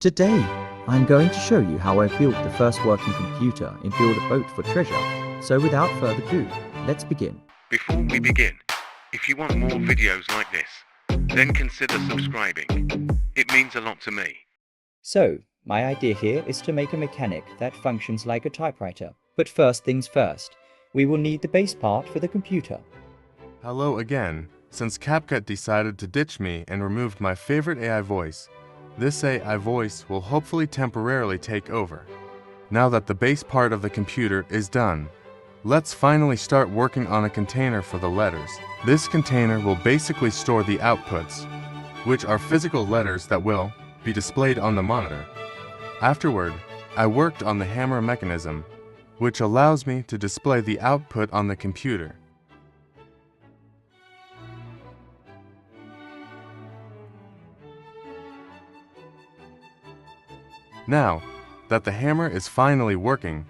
Today, I'm going to show you how I built the first working computer in Build a Boat for Treasure. So without further ado, let's begin. Before we begin, if you want more videos like this, then consider subscribing. It means a lot to me. So, my idea here is to make a mechanic that functions like a typewriter. But first things first, we will need the base part for the computer. Hello again. Since CapCut decided to ditch me and removed my favorite AI voice, this AI voice will hopefully temporarily take over. Now that the base part of the computer is done, let's finally start working on a container for the letters. This container will basically store the outputs, which are physical letters that will be displayed on the monitor. Afterward, I worked on the hammer mechanism, which allows me to display the output on the computer. Now that the hammer is finally working,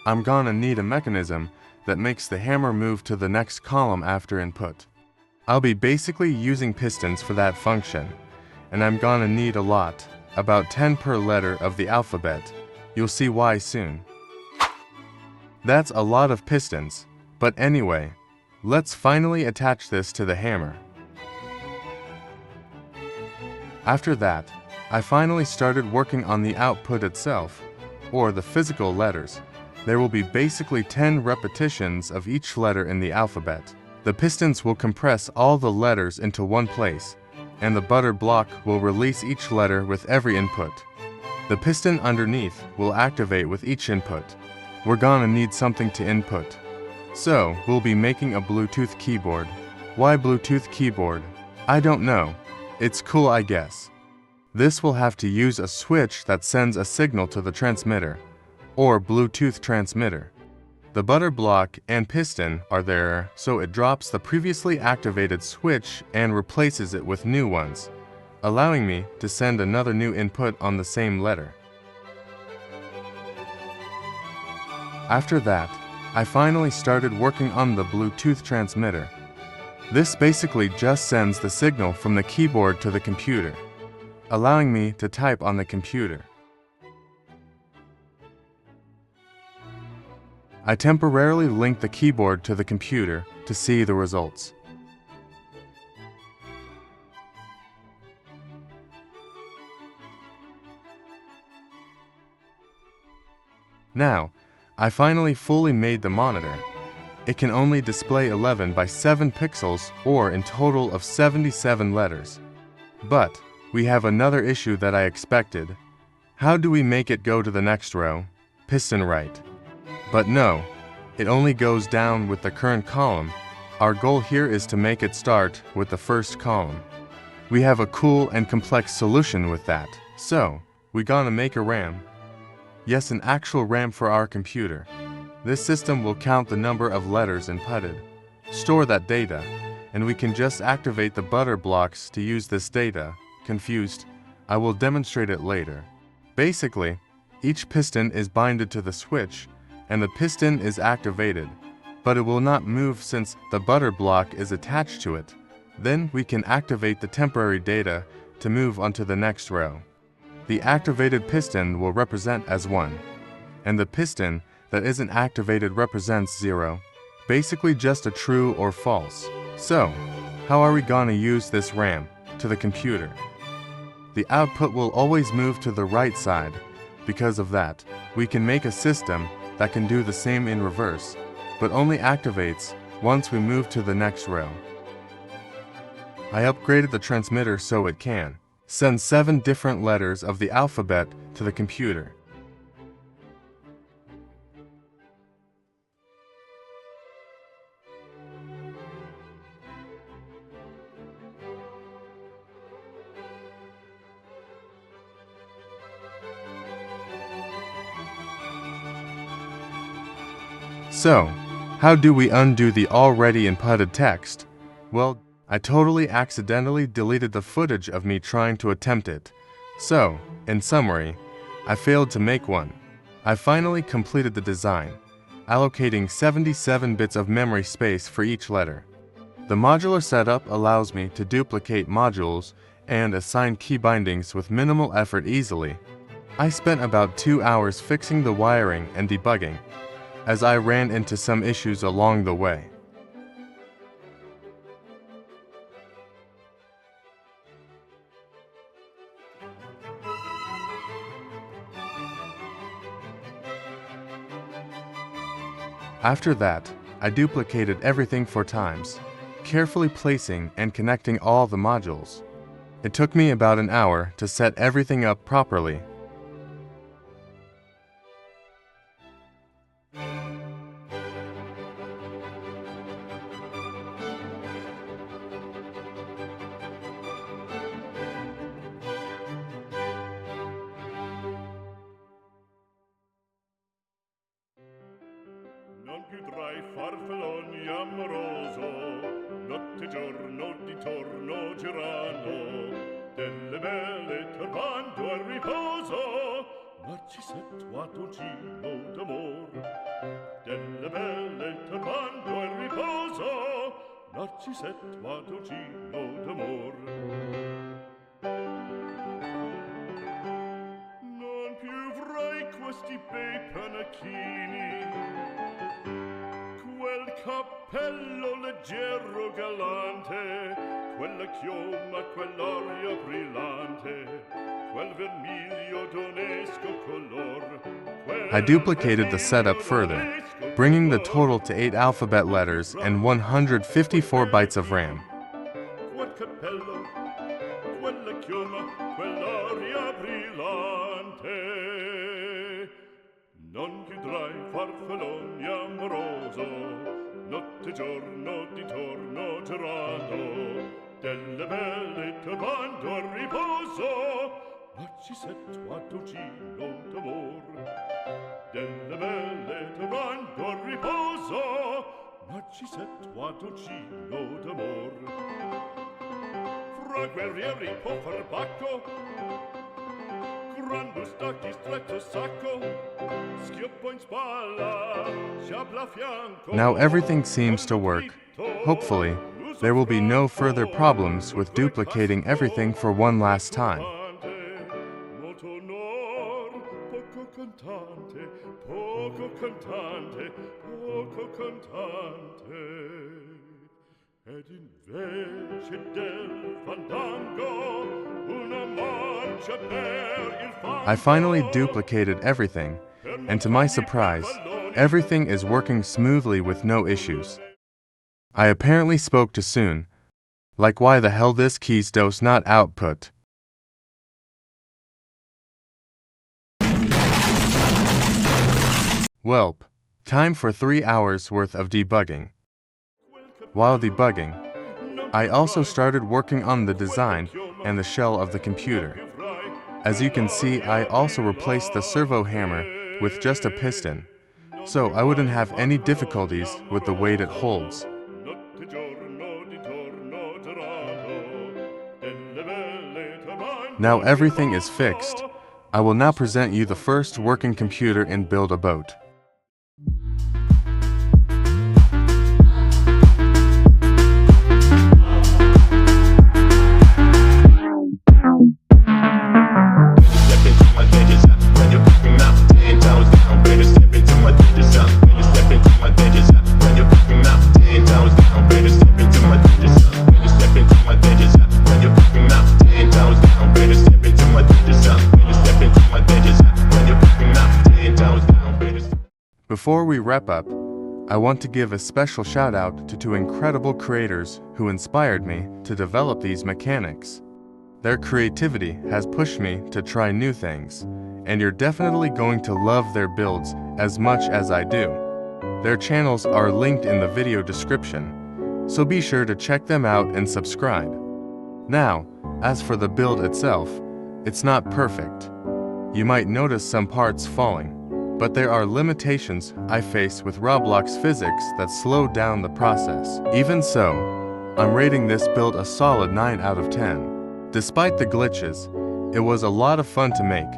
I'm gonna need a mechanism that makes the hammer move to the next column after input. I'll be basically using pistons for that function, and I'm gonna need a lot, about 10 per letter of the alphabet. You'll see why soon. That's a lot of pistons, but anyway, let's finally attach this to the hammer. After that, I finally started working on the output itself, or the physical letters. There will be basically 10 repetitions of each letter in the alphabet. The pistons will compress all the letters into one place, and the butter block will release each letter with every input. The piston underneath will activate with each input. We're gonna need something to input. So, we'll be making a Bluetooth keyboard. Why Bluetooth keyboard? I don't know. It's cool, I guess. This will have to use a switch that sends a signal to the transmitter, or Bluetooth transmitter. The butter block and piston are there, so it drops the previously activated switch and replaces it with new ones, allowing me to send another new input on the same letter. After that, I finally started working on the Bluetooth transmitter. This basically just sends the signal from the keyboard to the computer, allowing me to type on the computer. I temporarily link the keyboard to the computer to see the results. Now, I finally fully made the monitor. It can only display 11 by 7 pixels, or in total of 77 letters. But we have another issue that I expected. How do we make it go to the next row? Piston right. But no, it only goes down with the current column. Our goal here is to make it start with the first column. We have a cool and complex solution with that. So, we gonna make a RAM. Yes, an actual RAM for our computer. This system will count the number of letters inputted, store that data, and we can just activate the butter blocks to use this data. Confused? I will demonstrate it later. Basically, each piston is binded to the switch, and the piston is activated, but it will not move since the butter block is attached to it. Then we can activate the temporary data to move onto the next row. The activated piston will represent as 1, and the piston that isn't activated represents 0, basically just a true or false. So, how are we gonna use this RAM to the computer? The output will always move to the right side. Because of that, we can make a system that can do the same in reverse, but only activates once we move to the next row. I upgraded the transmitter so it can send 7 different letters of the alphabet to the computer. So, how do we undo the already inputted text? Well, I totally accidentally deleted the footage of me trying to attempt it. So, in summary, I failed to make one. I finally completed the design, allocating 77 bits of memory space for each letter. The modular setup allows me to duplicate modules and assign key bindings with minimal effort easily. I spent about 2 hours fixing the wiring and debugging, as I ran into some issues along the way. After that, I duplicated everything 4 times, carefully placing and connecting all the modules. It took me about an hour to set everything up properly. Non più tra i farfalloni amoroso, notte e giorno di torno girano, delle belle turbando al riposo, Narcisetto Adugino d'amor. Delle belle turbando al riposo, Narcisetto Adugino d'amor. Non più avrai questi bei panacchini, quel cappello leggero galante, quella chioma, quell'aria brillante, quel vermiglio d'onesco color. I duplicated the setup further, bringing the total to 8 alphabet letters and 154 bytes of RAM. Quel cappello, quella chioma, quell'aria brillante. Non chiudrai farfalloni amoroso, notte e giorno di torno girando, delle belle turbando al riposo, Narcisetto Adugino d'amor. Delle belle turbando al riposo, Narcisetto Adugino d'amor. Fra guerrieri può far bacco, gran bustacchi stretto sacco, schioppo in spalla, sciabla a fianco. Now everything seems to work. Hopefully, there will be no further problems with duplicating everything for one last time. Molto onor, poco cantante, poco cantante, poco cantante. Ed invece del fandango, una marcia per il fango. I finally duplicated everything, and to my surprise, everything is working smoothly with no issues. I apparently spoke too soon. Like why the hell this keys does not output. Welp, time for 3 hours worth of debugging. While debugging, I also started working on the design and the shell of the computer. As you can see, I also replaced the servo hammer with just a piston, so I wouldn't have any difficulties with the weight it holds. Now everything is fixed. I will now present you the first working computer in Build a Boat. Before we wrap up, I want to give a special shout out to 2 incredible creators who inspired me to develop these mechanics. Their creativity has pushed me to try new things, and you're definitely going to love their builds as much as I do. Their channels are linked in the video description, so be sure to check them out and subscribe. Now, as for the build itself, it's not perfect. You might notice some parts falling, but there are limitations I face with Roblox physics that slow down the process. Even so, I'm rating this build a solid 9 out of 10. Despite the glitches, it was a lot of fun to make,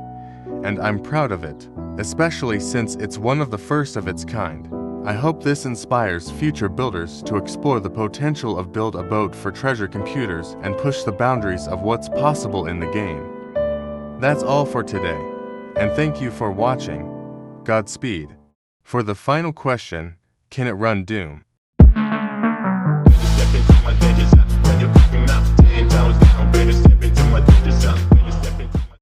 and I'm proud of it, especially since it's one of the first of its kind. I hope this inspires future builders to explore the potential of Build a Boat for Treasure computers and push the boundaries of what's possible in the game. That's all for today, and thank you for watching. Godspeed. For the final question, can it run Doom?